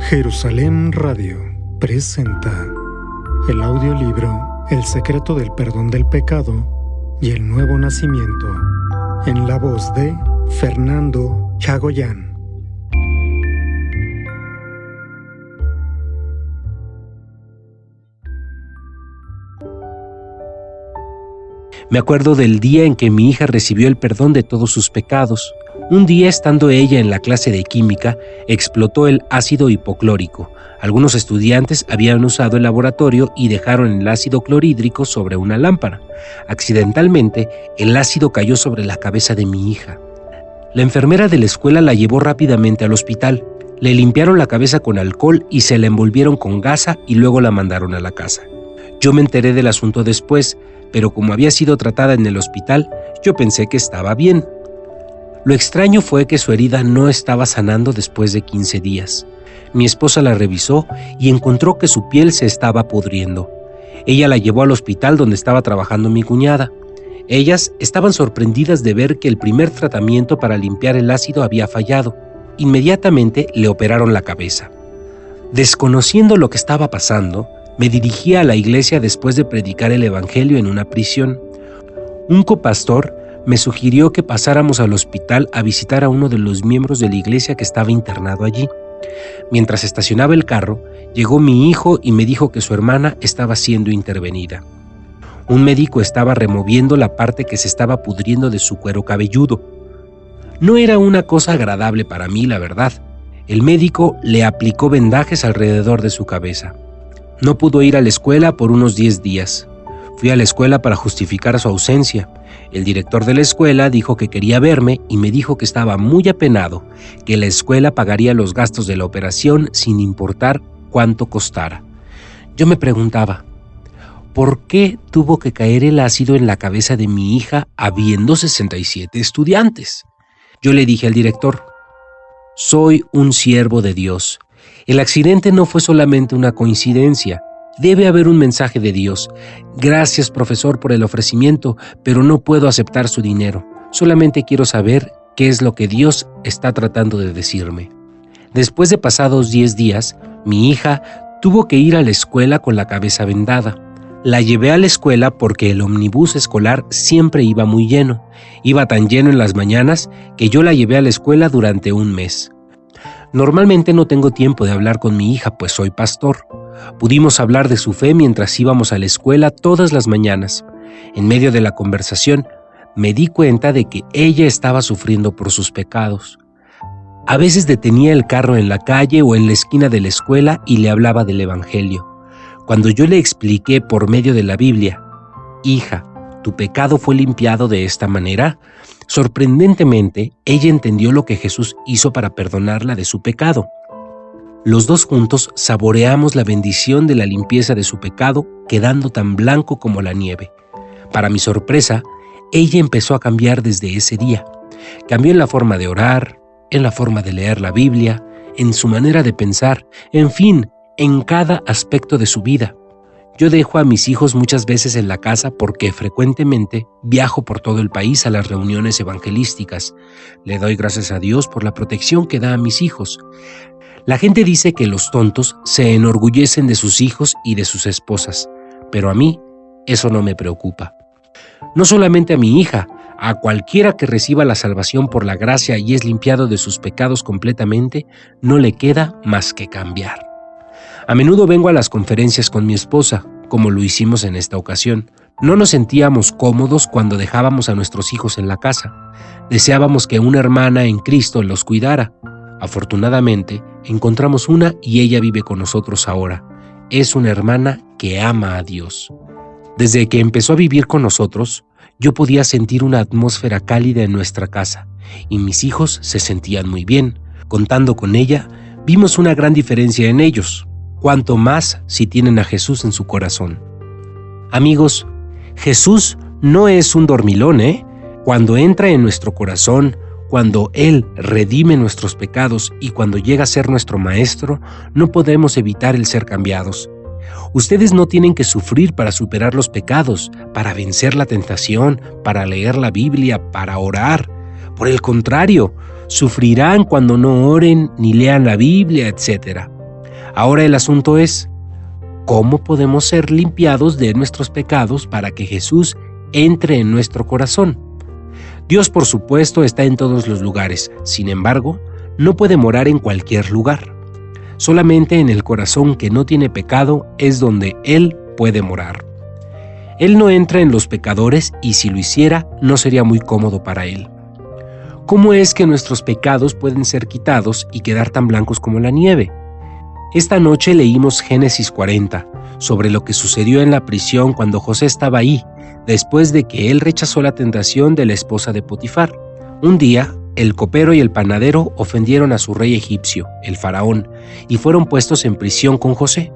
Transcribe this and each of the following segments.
Jerusalén Radio presenta el audiolibro El secreto del perdón del pecado y el nuevo nacimiento, en la voz de Fernando Chagoyán. Me acuerdo del día en que mi hija recibió el perdón de todos sus pecados. Un día, estando ella en la clase de química, explotó el ácido hipoclórico. Algunos estudiantes habían usado el laboratorio y dejaron el ácido clorhídrico sobre una lámpara. Accidentalmente, el ácido cayó sobre la cabeza de mi hija. La enfermera de la escuela la llevó rápidamente al hospital. Le limpiaron la cabeza con alcohol y se la envolvieron con gasa y luego la mandaron a la casa. Yo me enteré del asunto después, pero como había sido tratada en el hospital, yo pensé que estaba bien. Lo extraño fue que su herida no estaba sanando después de 15 días. Mi esposa la revisó y encontró que su piel se estaba pudriendo. Ella la llevó al hospital donde estaba trabajando mi cuñada. Ellas estaban sorprendidas de ver que el primer tratamiento para limpiar el ácido había fallado. Inmediatamente le operaron la cabeza. Desconociendo lo que estaba pasando, me dirigí a la iglesia después de predicar el evangelio en una prisión. Un copastor me sugirió que pasáramos al hospital a visitar a uno de los miembros de la iglesia que estaba internado allí. Mientras estacionaba el carro, llegó mi hijo y me dijo que su hermana estaba siendo intervenida. Un médico estaba removiendo la parte que se estaba pudriendo de su cuero cabelludo. No era una cosa agradable para mí, la verdad. El médico le aplicó vendajes alrededor de su cabeza. No pudo ir a la escuela por unos 10 días. Fui a la escuela para justificar su ausencia. El director de la escuela dijo que quería verme y me dijo que estaba muy apenado, que la escuela pagaría los gastos de la operación sin importar cuánto costara. Yo me preguntaba, ¿por qué tuvo que caer el ácido en la cabeza de mi hija habiendo 67 estudiantes? Yo le dije al director, soy un siervo de Dios. El accidente no fue solamente una coincidencia. Debe haber un mensaje de Dios. Gracias, profesor, por el ofrecimiento, pero no puedo aceptar su dinero. Solamente quiero saber qué es lo que Dios está tratando de decirme. Después de pasados 10 días, mi hija tuvo que ir a la escuela con la cabeza vendada. La llevé a la escuela porque el ómnibus escolar siempre iba muy lleno. Iba tan lleno en las mañanas que yo la llevé a la escuela durante un mes. Normalmente no tengo tiempo de hablar con mi hija, pues soy pastor. Pudimos hablar de su fe mientras íbamos a la escuela todas las mañanas. En medio de la conversación, me di cuenta de que ella estaba sufriendo por sus pecados. A veces detenía el carro en la calle o en la esquina de la escuela y le hablaba del evangelio. Cuando yo le expliqué por medio de la Biblia, hija, ¿tu pecado fue limpiado de esta manera? Sorprendentemente, ella entendió lo que Jesús hizo para perdonarla de su pecado. Los dos juntos saboreamos la bendición de la limpieza de su pecado, quedando tan blanco como la nieve. Para mi sorpresa, ella empezó a cambiar desde ese día. Cambió en la forma de orar, en la forma de leer la Biblia, en su manera de pensar, en fin, en cada aspecto de su vida. Yo dejo a mis hijos muchas veces en la casa porque frecuentemente viajo por todo el país a las reuniones evangelísticas. Le doy gracias a Dios por la protección que da a mis hijos. La gente dice que los tontos se enorgullecen de sus hijos y de sus esposas, pero a mí eso no me preocupa. No solamente a mi hija, a cualquiera que reciba la salvación por la gracia y es limpiado de sus pecados completamente, no le queda más que cambiar. A menudo vengo a las conferencias con mi esposa, como lo hicimos en esta ocasión. No nos sentíamos cómodos cuando dejábamos a nuestros hijos en la casa. Deseábamos que una hermana en Cristo los cuidara. Afortunadamente, encontramos una y ella vive con nosotros ahora. Es una hermana que ama a Dios. Desde que empezó a vivir con nosotros, yo podía sentir una atmósfera cálida en nuestra casa y mis hijos se sentían muy bien. Contando con ella, vimos una gran diferencia en ellos. Cuanto más si tienen a Jesús en su corazón. Amigos, Jesús no es un dormilón, Cuando entra en nuestro corazón, cuando Él redime nuestros pecados y cuando llega a ser nuestro Maestro, no podemos evitar el ser cambiados. Ustedes no tienen que sufrir para superar los pecados, para vencer la tentación, para leer la Biblia, para orar. Por el contrario, sufrirán cuando no oren ni lean la Biblia, etc. Ahora el asunto es, ¿cómo podemos ser limpiados de nuestros pecados para que Jesús entre en nuestro corazón? Dios, por supuesto, está en todos los lugares. Sin embargo, no puede morar en cualquier lugar. Solamente en el corazón que no tiene pecado es donde Él puede morar. Él no entra en los pecadores y si lo hiciera, no sería muy cómodo para Él. ¿Cómo es que nuestros pecados pueden ser quitados y quedar tan blancos como la nieve? Esta noche leímos Génesis 40, sobre lo que sucedió en la prisión cuando José estaba ahí, después de que él rechazó la tentación de la esposa de Potifar. Un día, el copero y el panadero ofendieron a su rey egipcio, el faraón, y fueron puestos en prisión con José.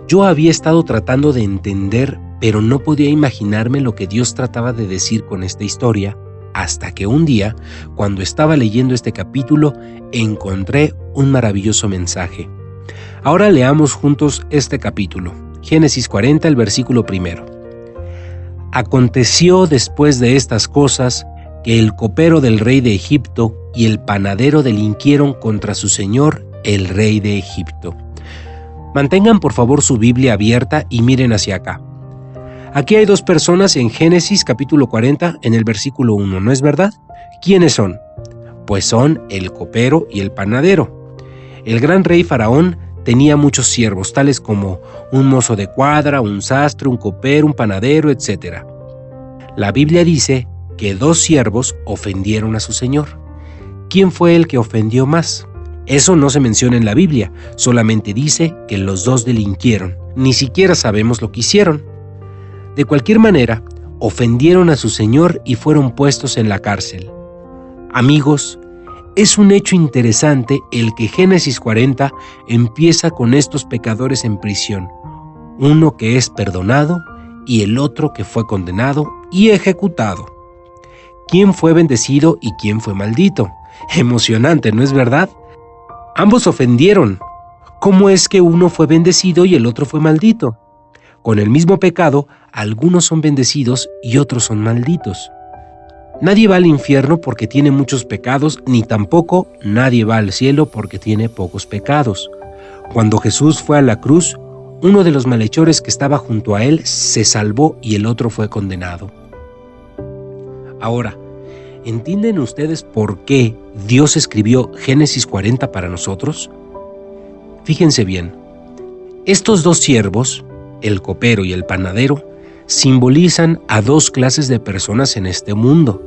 Yo había estado tratando de entender, pero no podía imaginarme lo que Dios trataba de decir con esta historia, hasta que un día, cuando estaba leyendo este capítulo, encontré un maravilloso mensaje. Ahora leamos juntos este capítulo, Génesis 40, el versículo 1. Aconteció después de estas cosas que el copero del rey de Egipto y el panadero delinquieron contra su señor, el rey de Egipto. Mantengan por favor su Biblia abierta y miren hacia acá. Aquí hay dos personas en Génesis capítulo 40 en el versículo 1, ¿no es verdad? ¿Quiénes son? Pues son el copero y el panadero. El gran rey Faraón tenía muchos siervos, tales como un mozo de cuadra, un sastre, un copero, un panadero, etc. La Biblia dice que dos siervos ofendieron a su señor. ¿Quién fue el que ofendió más? Eso no se menciona en la Biblia, solamente dice que los dos delinquieron. Ni siquiera sabemos lo que hicieron. De cualquier manera, ofendieron a su señor y fueron puestos en la cárcel. Amigos, es un hecho interesante el que Génesis 40 empieza con estos pecadores en prisión, uno que es perdonado y el otro que fue condenado y ejecutado. ¿Quién fue bendecido y quién fue maldito? Emocionante, ¿no es verdad? Ambos ofendieron. ¿Cómo es que uno fue bendecido y el otro fue maldito? Con el mismo pecado, algunos son bendecidos y otros son malditos. Nadie va al infierno porque tiene muchos pecados, ni tampoco nadie va al cielo porque tiene pocos pecados. Cuando Jesús fue a la cruz, uno de los malhechores que estaba junto a él se salvó y el otro fue condenado. Ahora, ¿entienden ustedes por qué Dios escribió Génesis 40 para nosotros? Fíjense bien, estos dos siervos, el copero y el panadero, simbolizan a dos clases de personas en este mundo.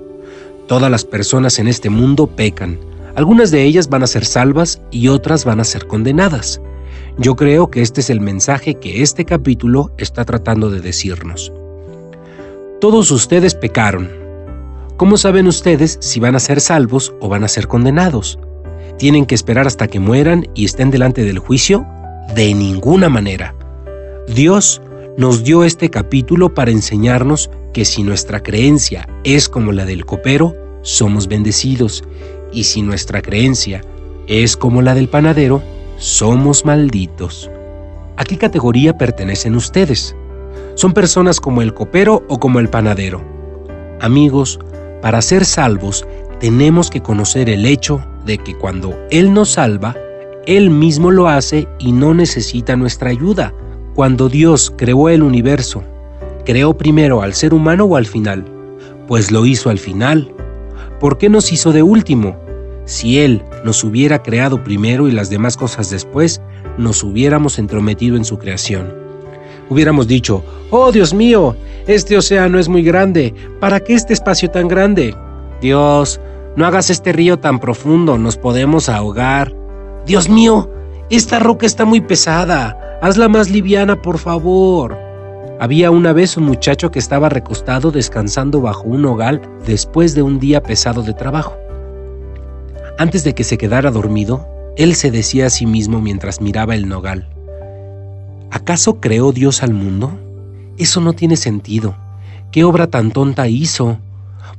Todas las personas en este mundo pecan. Algunas de ellas van a ser salvas y otras van a ser condenadas. Yo creo que este es el mensaje que este capítulo está tratando de decirnos. Todos ustedes pecaron. ¿Cómo saben ustedes si van a ser salvos o van a ser condenados? ¿Tienen que esperar hasta que mueran y estén delante del juicio? De ninguna manera. Dios nos dio este capítulo para enseñarnos que si nuestra creencia es como la del copero, somos bendecidos, y si nuestra creencia es como la del panadero, somos malditos. ¿A qué categoría pertenecen ustedes? ¿Son personas como el copero o como el panadero? Amigos, para ser salvos, tenemos que conocer el hecho de que cuando Él nos salva, Él mismo lo hace y no necesita nuestra ayuda. Cuando Dios creó el universo, ¿creó primero al ser humano o al final? Pues lo hizo al final. ¿Por qué nos hizo de último? Si Él nos hubiera creado primero y las demás cosas después, nos hubiéramos entrometido en su creación. Hubiéramos dicho, ¡oh Dios mío! Este océano es muy grande. ¿Para qué este espacio tan grande? Dios, no hagas este río tan profundo, nos podemos ahogar. Dios mío, esta roca está muy pesada. Hazla más liviana, por favor. Había una vez un muchacho que estaba recostado descansando bajo un nogal después de un día pesado de trabajo. Antes de que se quedara dormido, él se decía a sí mismo mientras miraba el nogal: ¿acaso creó Dios al mundo? Eso no tiene sentido. ¿Qué obra tan tonta hizo?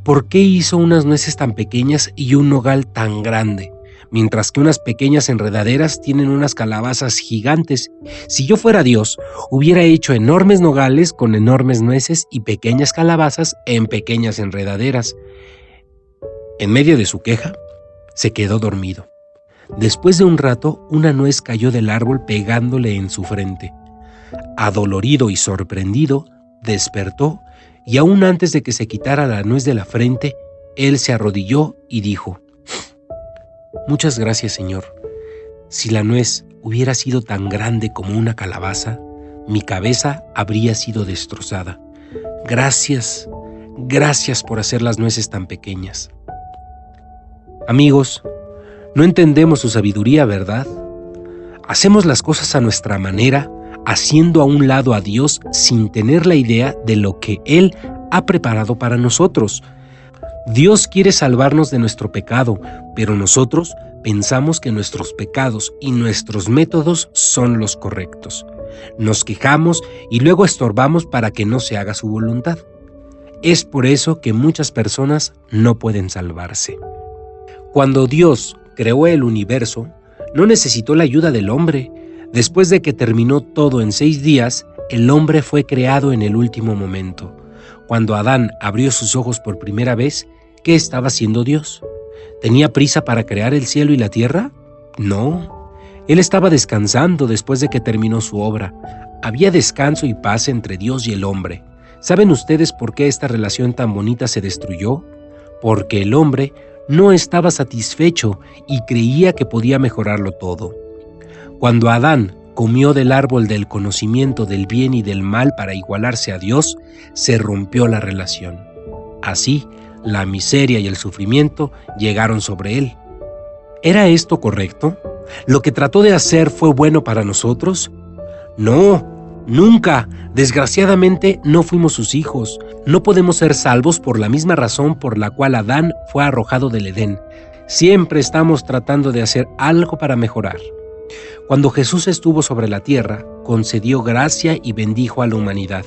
¿Por qué hizo unas nueces tan pequeñas y un nogal tan grande? Mientras que unas pequeñas enredaderas tienen unas calabazas gigantes. Si yo fuera Dios, hubiera hecho enormes nogales con enormes nueces y pequeñas calabazas en pequeñas enredaderas. En medio de su queja, se quedó dormido. Después de un rato, una nuez cayó del árbol pegándole en su frente. Adolorido y sorprendido, despertó y aún antes de que se quitara la nuez de la frente, él se arrodilló y dijo: «Muchas gracias, Señor. Si la nuez hubiera sido tan grande como una calabaza, mi cabeza habría sido destrozada. Gracias, gracias por hacer las nueces tan pequeñas». Amigos, no entendemos su sabiduría, ¿verdad? Hacemos las cosas a nuestra manera, haciendo a un lado a Dios sin tener la idea de lo que Él ha preparado para nosotros. Dios quiere salvarnos de nuestro pecado, pero nosotros pensamos que nuestros pecados y nuestros métodos son los correctos. Nos quejamos y luego estorbamos para que no se haga su voluntad. Es por eso que muchas personas no pueden salvarse. Cuando Dios creó el universo, no necesitó la ayuda del hombre. Después de que terminó todo en 6 días, el hombre fue creado en el último momento. Cuando Adán abrió sus ojos por primera vez, ¿qué estaba haciendo Dios? ¿Tenía prisa para crear el cielo y la tierra? No. Él estaba descansando después de que terminó su obra. Había descanso y paz entre Dios y el hombre. ¿Saben ustedes por qué esta relación tan bonita se destruyó? Porque el hombre no estaba satisfecho y creía que podía mejorarlo todo. Cuando Adán comió del árbol del conocimiento del bien y del mal para igualarse a Dios, se rompió la relación. Así, la miseria y el sufrimiento llegaron sobre él. ¿Era esto correcto? ¿Lo que trató de hacer fue bueno para nosotros? No, nunca. Desgraciadamente no fuimos sus hijos. No podemos ser salvos por la misma razón por la cual Adán fue arrojado del Edén. Siempre estamos tratando de hacer algo para mejorar. Cuando Jesús estuvo sobre la tierra, concedió gracia y bendijo a la humanidad,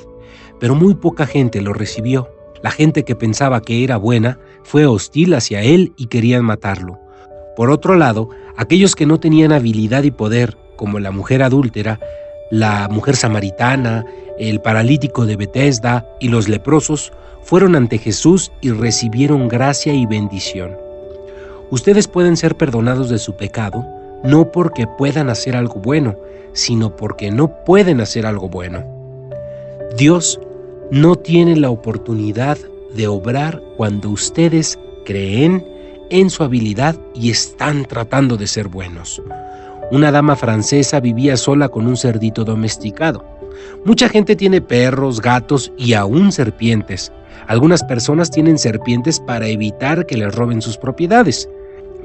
pero muy poca gente lo recibió. La gente que pensaba que era buena fue hostil hacia él y querían matarlo. Por otro lado, aquellos que no tenían habilidad y poder, como la mujer adúltera, la mujer samaritana, el paralítico de Betesda y los leprosos, fueron ante Jesús y recibieron gracia y bendición. Ustedes pueden ser perdonados de su pecado, no porque puedan hacer algo bueno, sino porque no pueden hacer algo bueno. Dios no tiene la oportunidad de obrar cuando ustedes creen en su habilidad y están tratando de ser buenos. Una dama francesa vivía sola con un cerdito domesticado. Mucha gente tiene perros, gatos y aún serpientes. Algunas personas tienen serpientes para evitar que les roben sus propiedades.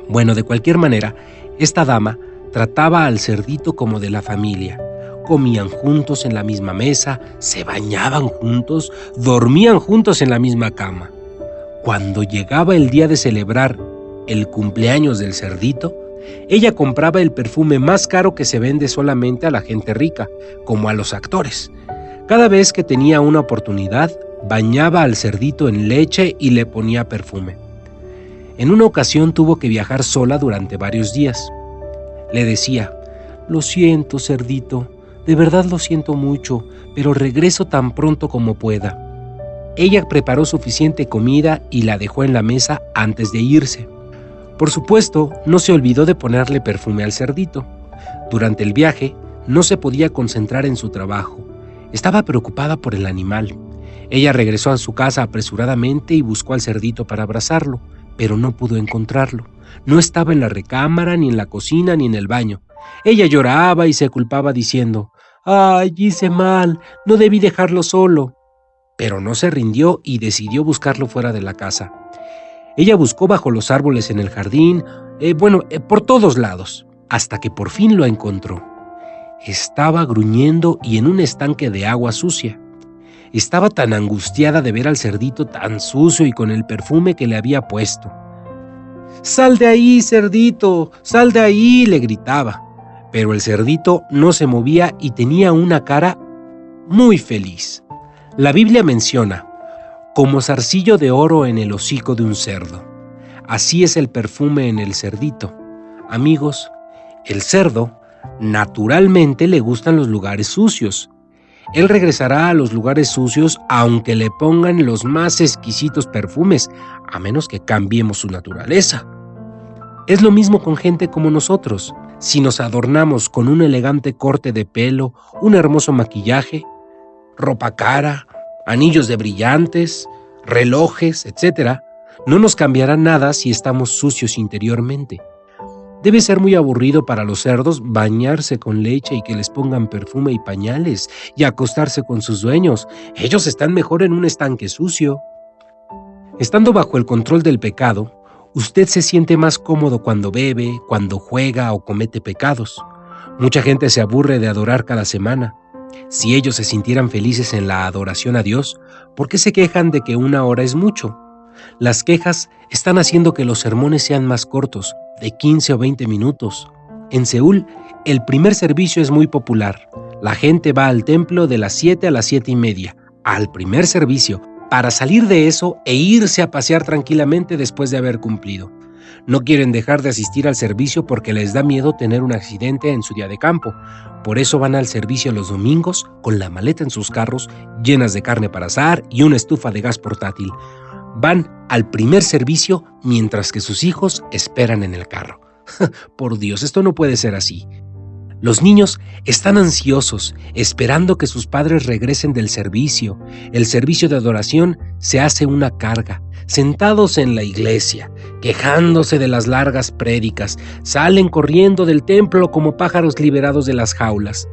Bueno, de cualquier manera, esta dama trataba al cerdito como de la familia. Comían juntos en la misma mesa, se bañaban juntos, dormían juntos en la misma cama. Cuando llegaba el día de celebrar el cumpleaños del cerdito, ella compraba el perfume más caro que se vende solamente a la gente rica, como a los actores. Cada vez que tenía una oportunidad, bañaba al cerdito en leche y le ponía perfume. En una ocasión tuvo que viajar sola durante varios días. Le decía: «Lo siento, cerdito, de verdad lo siento mucho, pero regreso tan pronto como pueda». Ella preparó suficiente comida y la dejó en la mesa antes de irse. Por supuesto, no se olvidó de ponerle perfume al cerdito. Durante el viaje, no se podía concentrar en su trabajo. Estaba preocupada por el animal. Ella regresó a su casa apresuradamente y buscó al cerdito para abrazarlo, pero no pudo encontrarlo. No estaba en la recámara, ni en la cocina, ni en el baño. Ella lloraba y se culpaba diciendo: «Ay, hice mal, no debí dejarlo solo». Pero no se rindió y decidió buscarlo fuera de la casa. Ella buscó bajo los árboles en el jardín, por todos lados, hasta que por fin lo encontró. Estaba gruñendo y en un estanque de agua sucia. Estaba tan angustiada de ver al cerdito tan sucio y con el perfume que le había puesto. «¡Sal de ahí, cerdito! ¡Sal de ahí!», le gritaba. Pero el cerdito no se movía y tenía una cara muy feliz. La Biblia menciona: «Como zarcillo de oro en el hocico de un cerdo, así es el perfume en el cerdito». Amigos, el cerdo naturalmente le gustan los lugares sucios. Él regresará a los lugares sucios aunque le pongan los más exquisitos perfumes, a menos que cambiemos su naturaleza. Es lo mismo con gente como nosotros. Si nos adornamos con un elegante corte de pelo, un hermoso maquillaje, ropa cara, anillos de brillantes, relojes, etc., no nos cambiará nada si estamos sucios interiormente. Debe ser muy aburrido para los cerdos bañarse con leche y que les pongan perfume y pañales y acostarse con sus dueños. Ellos están mejor en un estanque sucio. Estando bajo el control del pecado, usted se siente más cómodo cuando bebe, cuando juega o comete pecados. Mucha gente se aburre de adorar cada semana. Si ellos se sintieran felices en la adoración a Dios, ¿por qué se quejan de que 1 hora es mucho? Las quejas están haciendo que los sermones sean más cortos, de 15 o 20 minutos. En Seúl, el primer servicio es muy popular. La gente va al templo de las 7 a las 7:30, al primer servicio, para salir de eso e irse a pasear tranquilamente después de haber cumplido. No quieren dejar de asistir al servicio porque les da miedo tener un accidente en su día de campo. Por eso van al servicio los domingos con la maleta en sus carros, llenas de carne para asar y una estufa de gas portátil. Van al primer servicio mientras que sus hijos esperan en el carro. Por Dios, esto no puede ser así. Los niños están ansiosos, esperando que sus padres regresen del servicio. El servicio de adoración se hace una carga. Sentados en la iglesia, quejándose de las largas prédicas, salen corriendo del templo como pájaros liberados de las jaulas.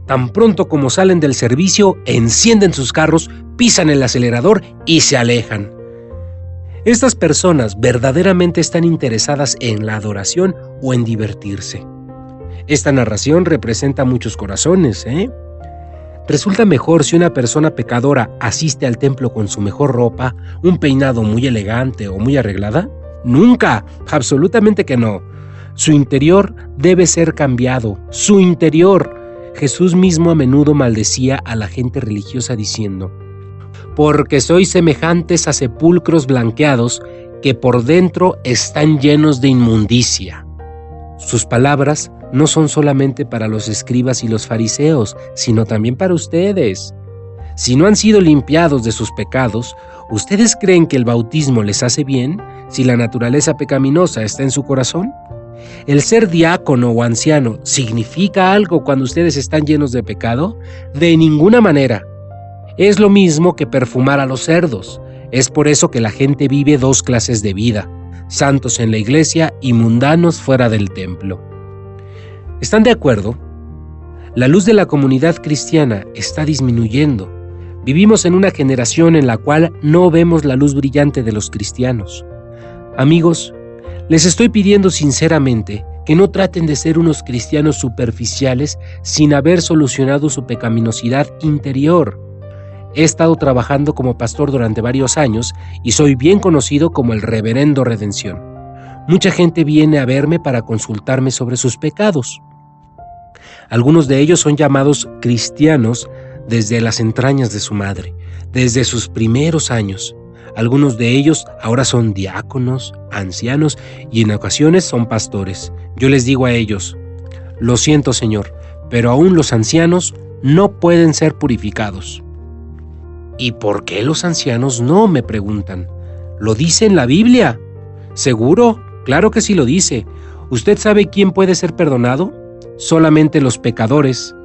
Tan pronto como salen del servicio, encienden sus carros, pisan el acelerador y se alejan. Estas personas verdaderamente están interesadas en la adoración o en divertirse. Esta narración representa muchos corazones, ¿Resulta mejor si una persona pecadora asiste al templo con su mejor ropa, un peinado muy elegante o muy arreglada? ¡Nunca! Absolutamente que no. Su interior debe ser cambiado. ¡Su interior! Jesús mismo a menudo maldecía a la gente religiosa diciendo: «Porque sois semejantes a sepulcros blanqueados que por dentro están llenos de inmundicia». Sus palabras no son solamente para los escribas y los fariseos, sino también para ustedes. Si no han sido limpiados de sus pecados, ¿ustedes creen que el bautismo les hace bien si la naturaleza pecaminosa está en su corazón? ¿El ser diácono o anciano significa algo cuando ustedes están llenos de pecado? De ninguna manera. Es lo mismo que perfumar a los cerdos. Es por eso que la gente vive 2 clases de vida: santos en la iglesia y mundanos fuera del templo. ¿Están de acuerdo? La luz de la comunidad cristiana está disminuyendo. Vivimos en una generación en la cual no vemos la luz brillante de los cristianos. Amigos, les estoy pidiendo sinceramente que no traten de ser unos cristianos superficiales sin haber solucionado su pecaminosidad interior. He estado trabajando como pastor durante varios años y soy bien conocido como el Reverendo Redención. Mucha gente viene a verme para consultarme sobre sus pecados. Algunos de ellos son llamados cristianos desde las entrañas de su madre, desde sus primeros años. Algunos de ellos ahora son diáconos, ancianos y en ocasiones son pastores. Yo les digo a ellos: lo siento, Señor, pero aún los ancianos no pueden ser purificados. ¿Y por qué los ancianos no?, me preguntan. ¿Lo dice en la Biblia? ¿Seguro? Claro que sí lo dice. ¿Usted sabe quién puede ser perdonado? Solamente los pecadores.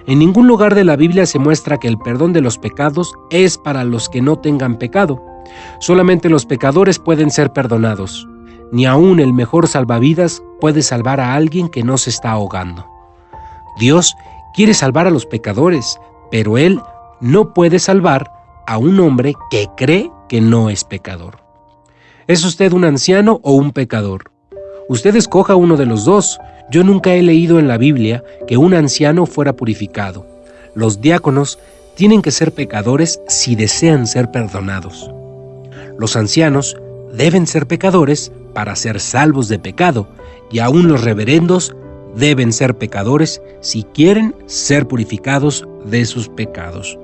En ningún lugar de la Biblia se muestra que el perdón de los pecados es para los que no tengan pecado. Solamente los pecadores pueden ser perdonados. Ni aún el mejor salvavidas puede salvar a alguien que no se está ahogando. Dios quiere salvar a los pecadores, pero Él no puede salvar a un hombre que cree que no es pecador. ¿Es usted un anciano o un pecador? Usted escoja uno de los dos. Yo nunca he leído en la Biblia que un anciano fuera purificado. Los diáconos tienen que ser pecadores si desean ser perdonados. Los ancianos deben ser pecadores para ser salvos de pecado, y aún los reverendos deben ser pecadores si quieren ser purificados de sus pecados.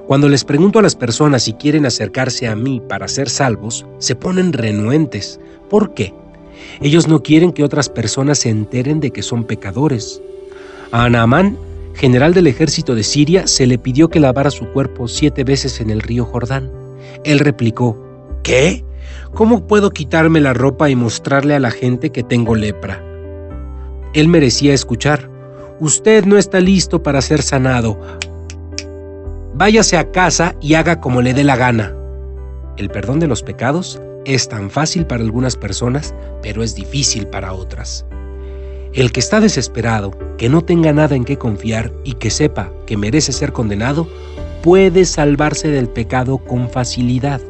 Cuando les pregunto a las personas si quieren acercarse a mí para ser salvos, se ponen renuentes. ¿Por qué? Ellos no quieren que otras personas se enteren de que son pecadores. A Naamán, general del ejército de Siria, se le pidió que lavara su cuerpo 7 veces en el río Jordán. Él replicó: ¿qué? ¿Cómo puedo quitarme la ropa y mostrarle a la gente que tengo lepra? Él merecía escuchar: usted no está listo para ser sanado. Váyase a casa y haga como le dé la gana. El perdón de los pecados es tan fácil para algunas personas, pero es difícil para otras. El que está desesperado, que no tenga nada en qué confiar y que sepa que merece ser condenado, puede salvarse del pecado con facilidad.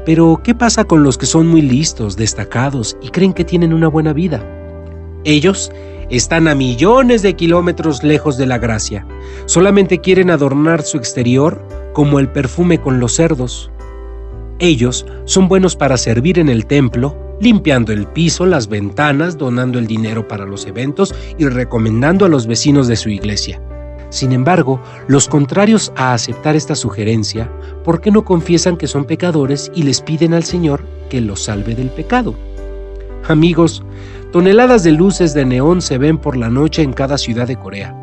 Pero, ¿qué pasa con los que son muy listos, destacados y creen que tienen una buena vida? Ellos están a millones de kilómetros lejos de la gracia. Solamente quieren adornar su exterior como el perfume con los cerdos. Ellos son buenos para servir en el templo, limpiando el piso, las ventanas, donando el dinero para los eventos y recomendando a los vecinos de su iglesia. Sin embargo, los contrarios a aceptar esta sugerencia, ¿por qué no confiesan que son pecadores y les piden al Señor que los salve del pecado? Amigos, toneladas de luces de neón se ven por la noche en cada ciudad de Corea.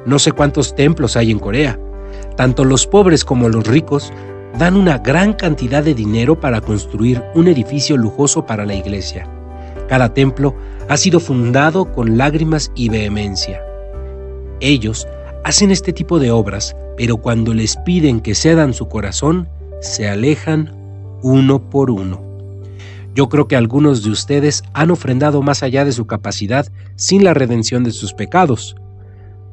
No sé cuántos templos hay en Corea. Tanto los pobres como los ricos dan una gran cantidad de dinero para construir un edificio lujoso para la iglesia. Cada templo ha sido fundado con lágrimas y vehemencia. Ellos hacen este tipo de obras, pero cuando les piden que cedan su corazón, se alejan uno por uno. Yo creo que algunos de ustedes han ofrendado más allá de su capacidad sin la redención de sus pecados.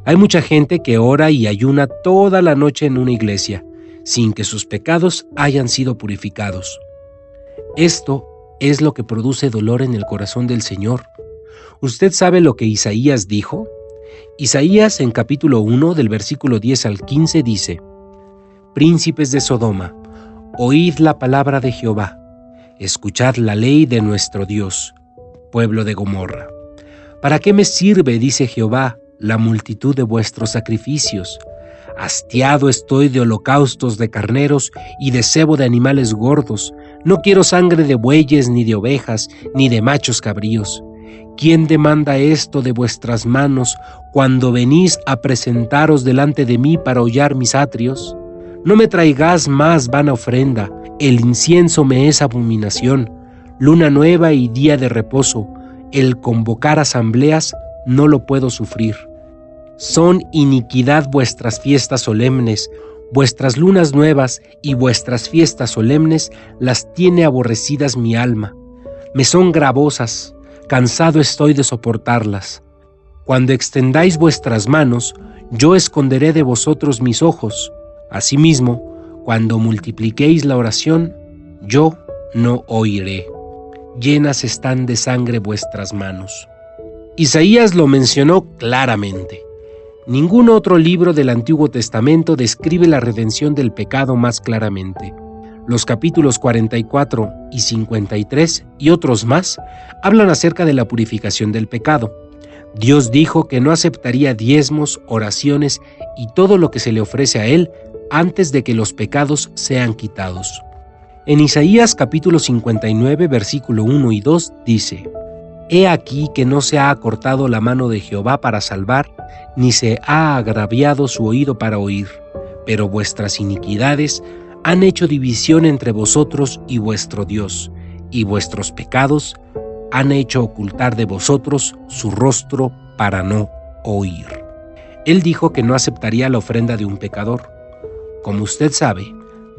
Hay mucha gente que ora y ayuna toda la noche en una iglesia, sin que sus pecados hayan sido purificados. Esto es lo que produce dolor en el corazón del Señor. ¿Usted sabe lo que Isaías dijo? Isaías en capítulo 1 del versículo 10 al 15 dice: Príncipes de Sodoma, oíd la palabra de Jehová, escuchad la ley de nuestro Dios, pueblo de Gomorra. ¿Para qué me sirve, dice Jehová, la multitud de vuestros sacrificios? Hastiado estoy de holocaustos de carneros y de cebo de animales gordos. No quiero sangre de bueyes, ni de ovejas, ni de machos cabríos. ¿Quién demanda esto de vuestras manos cuando venís a presentaros delante de mí para hollar mis atrios? No me traigáis más vana ofrenda, el incienso me es abominación. Luna nueva y día de reposo, el convocar asambleas no lo puedo sufrir. Son iniquidad vuestras fiestas solemnes, vuestras lunas nuevas y vuestras fiestas solemnes las tiene aborrecidas mi alma. Me son gravosas, cansado estoy de soportarlas. Cuando extendáis vuestras manos, yo esconderé de vosotros mis ojos. Asimismo, cuando multipliquéis la oración, yo no oiré. Llenas están de sangre vuestras manos. Isaías lo mencionó claramente. Ningún otro libro del Antiguo Testamento describe la redención del pecado más claramente. Los capítulos 44 y 53 y otros más hablan acerca de la purificación del pecado. Dios dijo que no aceptaría diezmos, oraciones y todo lo que se le ofrece a Él antes de que los pecados sean quitados. En Isaías capítulo 59, versículo 1 y 2 dice: He aquí que no se ha acortado la mano de Jehová para salvar, ni se ha agraviado su oído para oír, pero vuestras iniquidades han hecho división entre vosotros y vuestro Dios, y vuestros pecados han hecho ocultar de vosotros su rostro para no oír. Él dijo que no aceptaría la ofrenda de un pecador. Como usted sabe,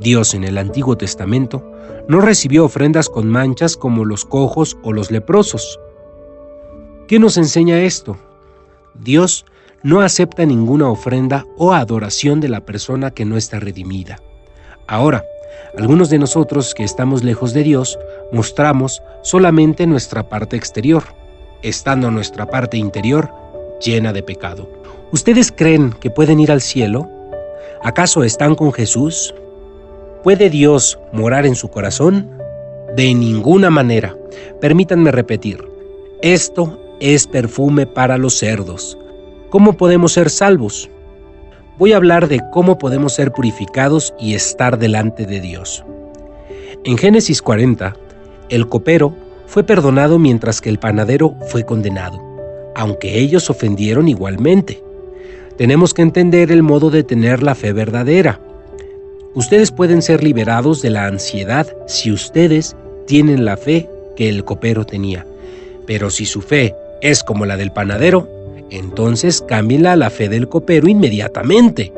Dios en el Antiguo Testamento no recibió ofrendas con manchas como los cojos o los leprosos. ¿Qué nos enseña esto? Dios no acepta ninguna ofrenda o adoración de la persona que no está redimida. Ahora, algunos de nosotros que estamos lejos de Dios mostramos solamente nuestra parte exterior, estando nuestra parte interior llena de pecado. ¿Ustedes creen que pueden ir al cielo? ¿Acaso están con Jesús? ¿Puede Dios morar en su corazón? De ninguna manera. Permítanme repetir, esto es perfume para los cerdos. ¿Cómo podemos ser salvos? Voy a hablar de cómo podemos ser purificados y estar delante de Dios. En Génesis 40, el copero fue perdonado mientras que el panadero fue condenado, aunque ellos ofendieron igualmente. Tenemos que entender el modo de tener la fe verdadera. Ustedes pueden ser liberados de la ansiedad si ustedes tienen la fe que el copero tenía. Pero si su fe es como la del panadero, entonces cámbienla a la fe del copero inmediatamente.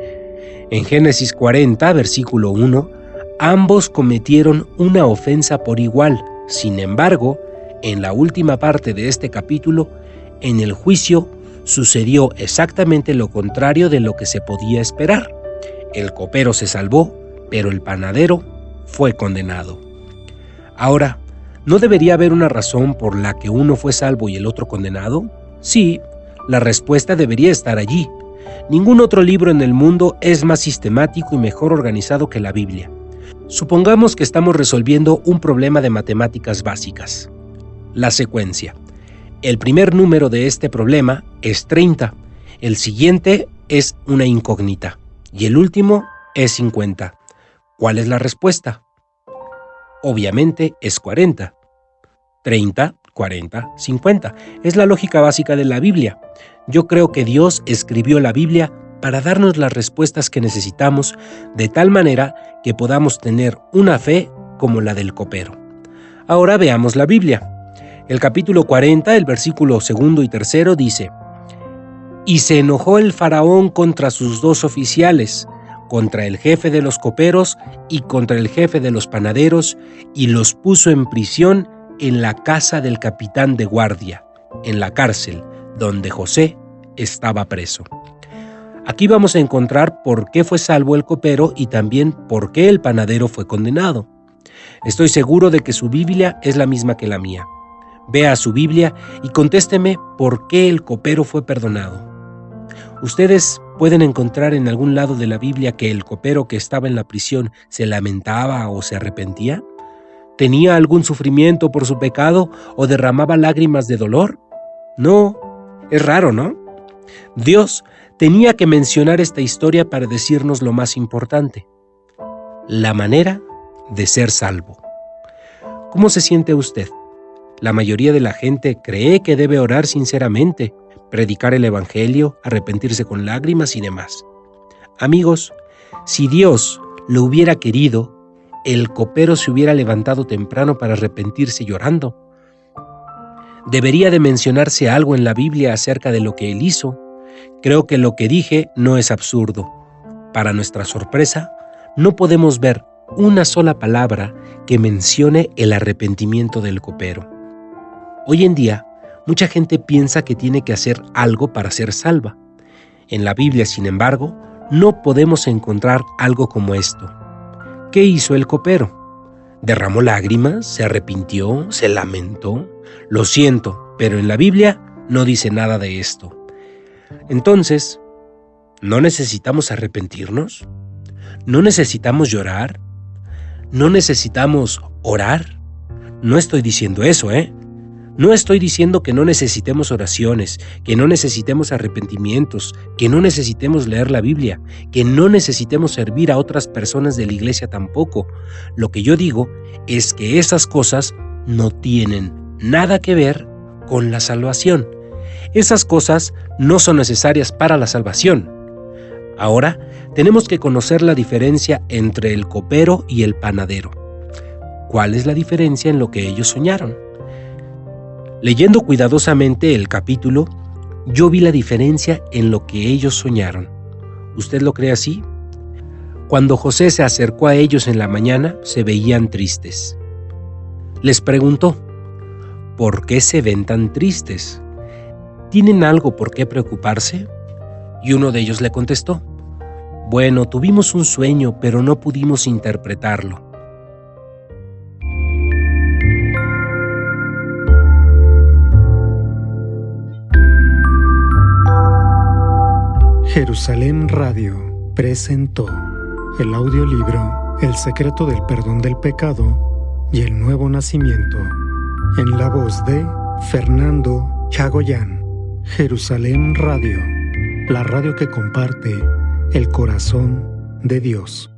En Génesis 40, versículo 1, ambos cometieron una ofensa por igual. Sin embargo, en la última parte de este capítulo, en el juicio, sucedió exactamente lo contrario de lo que se podía esperar. El copero se salvó, pero el panadero fue condenado. Ahora, ¿no debería haber una razón por la que uno fue salvo y el otro condenado? Sí, la respuesta debería estar allí. Ningún otro libro en el mundo es más sistemático y mejor organizado que la Biblia. Supongamos que estamos resolviendo un problema de matemáticas básicas. La secuencia. El primer número de este problema es 30, el siguiente es una incógnita y el último es 50. ¿Cuál es la respuesta? Obviamente es 40. 30, 40, 50. Es la lógica básica de la Biblia. Yo creo que Dios escribió la Biblia para darnos las respuestas que necesitamos de tal manera que podamos tener una fe como la del copero. Ahora veamos la Biblia. El capítulo 40, el versículo 2 y 3 dice: «Y se enojó el faraón contra sus dos oficiales, contra el jefe de los coperos y contra el jefe de los panaderos, y los puso en prisión en la casa del capitán de guardia, en la cárcel, donde José estaba preso». Aquí vamos a encontrar por qué fue salvo el copero y también por qué el panadero fue condenado. Estoy seguro de que su Biblia es la misma que la mía. Vea su Biblia y contésteme por qué el copero fue perdonado. ¿Ustedes pueden encontrar en algún lado de la Biblia que el copero que estaba en la prisión se lamentaba o se arrepentía? ¿Tenía algún sufrimiento por su pecado o derramaba lágrimas de dolor? No, es raro, ¿no? Dios tenía que mencionar esta historia para decirnos lo más importante: la manera de ser salvo. ¿Cómo se siente usted? La mayoría de la gente cree que debe orar sinceramente, predicar el evangelio, arrepentirse con lágrimas y demás. Amigos, si Dios lo hubiera querido, el copero se hubiera levantado temprano para arrepentirse llorando. Debería de mencionarse algo en la Biblia acerca de lo que él hizo. Creo que lo que dije no es absurdo. Para nuestra sorpresa, no podemos ver una sola palabra que mencione el arrepentimiento del copero. Hoy en día, mucha gente piensa que tiene que hacer algo para ser salva. En la Biblia, sin embargo, no podemos encontrar algo como esto. ¿Qué hizo el copero? ¿Derramó lágrimas? ¿Se arrepintió? ¿Se lamentó? Lo siento, pero en la Biblia no dice nada de esto. Entonces, ¿no necesitamos arrepentirnos? ¿No necesitamos llorar? ¿No necesitamos orar? No estoy diciendo eso, No estoy diciendo que no necesitemos oraciones, que no necesitemos arrepentimientos, que no necesitemos leer la Biblia, que no necesitemos servir a otras personas de la iglesia tampoco. Lo que yo digo es que esas cosas no tienen nada que ver con la salvación. Esas cosas no son necesarias para la salvación. Ahora tenemos que conocer la diferencia entre el copero y el panadero. ¿Cuál es la diferencia en lo que ellos soñaron? Leyendo cuidadosamente el capítulo, yo vi la diferencia en lo que ellos soñaron. ¿Usted lo cree así? Cuando José se acercó a ellos en la mañana, se veían tristes. Les preguntó: ¿por qué se ven tan tristes? ¿Tienen algo por qué preocuparse? Y uno de ellos le contestó: bueno, tuvimos un sueño, pero no pudimos interpretarlo. Jerusalén Radio presentó el audiolibro El secreto del perdón del pecado y el nuevo nacimiento, en la voz de Fernando Chagoyán. Jerusalén Radio, la radio que comparte el corazón de Dios.